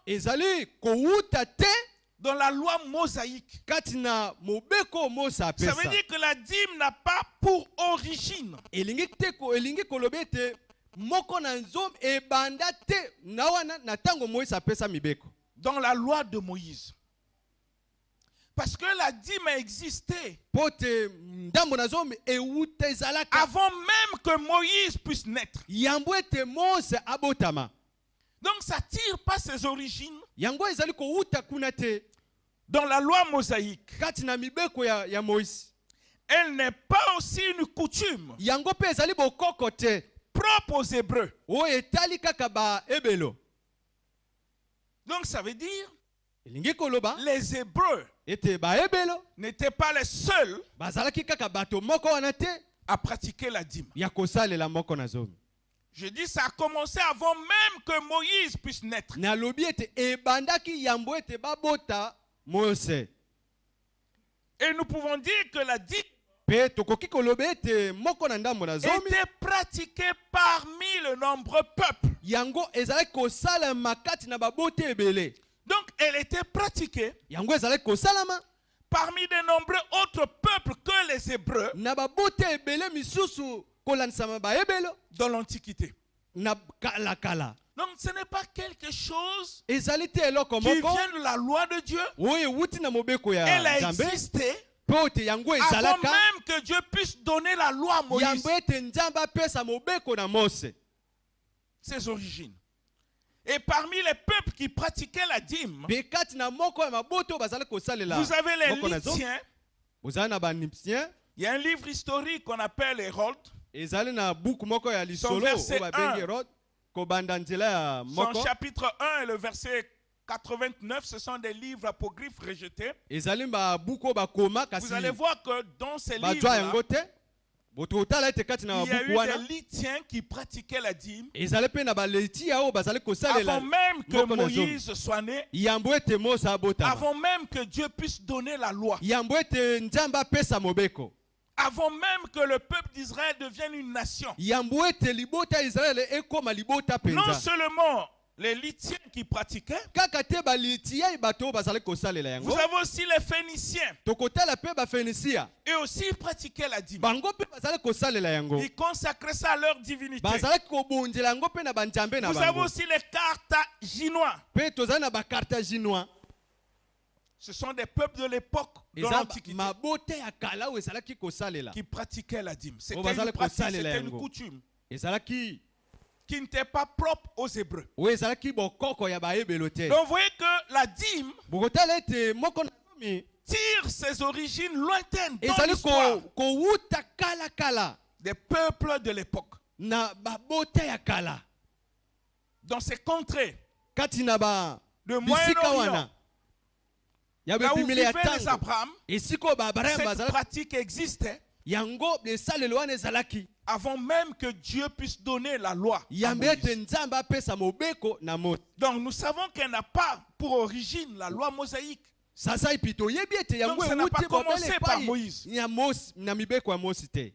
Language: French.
ezali kouta te dans la loi mosaïque. katina mobeko Moïse Ça apesa. veut dire que la dîme n'a pas pour origine Elingi kolobe te moko na nzom ebanda te na wana na tango Moïse apesa mibeko. dans la loi de Moïse. Parce que la dîme a existé Pote ndambo na nzom ewuta ezalaka avant même que Moïse puisse naître. yango ete Mose abotama. Donc ça ne tire pas ses origines Yango ezali kouta kuna te dans la loi mosaïque. katina mibeko ya Moïse. Elle n'est pas aussi une coutume Yango pe ezali bokoko te propre aux Hébreux. o etali kaka ba ebelo. Donc ça veut dire Elingi koloba les Hébreux ete ba ebelo n'étaient pas les seuls bazalaki kaka bato moko wana te à pratiquer la dîme. ya kosalela moko na zomi. Je dis ça a commencé avant même que Moïse puisse naître. Nalobi ete ebandaki yambo ete babota Mose. Et nous pouvons dire que la dîme Pe tokoki koloba ete moko na ndambo na zomi était pratiquée parmi le nombreux peuples. yango ezalaki kosala makati na babote ebele. Donc elle était pratiquée Yango ezalaki kosalama parmi de nombreux autres peuples que les Hébreux na babote ebele misusu kolanisama ba ebelo dans l'Antiquité. na kala. Donc ce n'est pas quelque chose Ezali te eloko qui moko vient de la loi de Dieu. oyo ewuti na mobeko ya Elle a Nzambe existé po ete yango avant ezalaka même que Dieu puisse donner la loi à Moïse. yambo ete Nzambe apesa mobeko na Mose. Ses origines. Et parmi les peuples qui pratiquaient la dîme, Bekati na moko ya maboto bazali kosalela vous avez les moko na zo. Lythiens. Bozali na banipsien Il y a un livre historique qu'on appelle Hérode. ezali na buku moko ya lisolo verset oyo babengi 1. Hérode kobanda nzela ya Son moko chapitre 1 et le verset 89, ce sont des livres apocryphes rejetés. ezali babuku oyo bakoma kasi Vous allez voir que dans ces bazwa livres, yango te bototala ete kati na il y a babuku eu wana des Lythiens qui pratiquaient la dîme ezali mpe na baletia oyo bazali kosalela avant même que moko na zomi. Moïse soit né, Yambo ete Mose abotama avant même que Dieu puisse donner la loi, yambo ete Nzambe apesa mobeko avant même que le peuple d'Israël devienne une nation. yambo ete libota ya Israele ekoma libota Non penza seulement les Lythiens qui pratiquaient, kaka te baletia bato oyo bazali kosalela yango vous avez aussi les Phéniciens. tokotala mpe baphénisia Eux aussi ils pratiquaient la dîme. bango mpe bazali kosalela yango Ils consacraient ça à leur divinité. bazalaki kobonzela yango mpe na banzambe na Vous avez bango aussi les Carthaginois. mpe tozali na bacarthaginois Ce sont des peuples de l'époque de eza l'Antiquité mabote ya kala oyo ezalaki kosalela qui pratiquaient la dîme. C'était bazali une pratique, kosalela c'était une yango. coutume ezalaki qui n'était pas propre aux Hébreux. oyo ezalaki bokoko ya bayebelo te Donc vous voyez que la dîme bokotala ete moko na zomi tire ses origines lointaines dans ezali l'histoire kowuta kala des peuples de l'époque. na babote ya kala Dans ces contrées kati na de bisika Moyen-Orient, wana ya là où bebimeli ya vivaient les ntango Abraham, esika oyo baabraham cette bazalaki pratique existait yango esalelo wana ezalaki avant même que Dieu puisse donner la loi. à yambe Moïse. ete Nzambe apesa mobeko na Mose. Donc nous savons qu'elle n'a pas pour origine la loi mosaïque. Sasa ipi toyebi ete yango Donc, ça n'a pas ewuti commencé bobele par epai Moïse. ya Mose na mibeko ya Mose te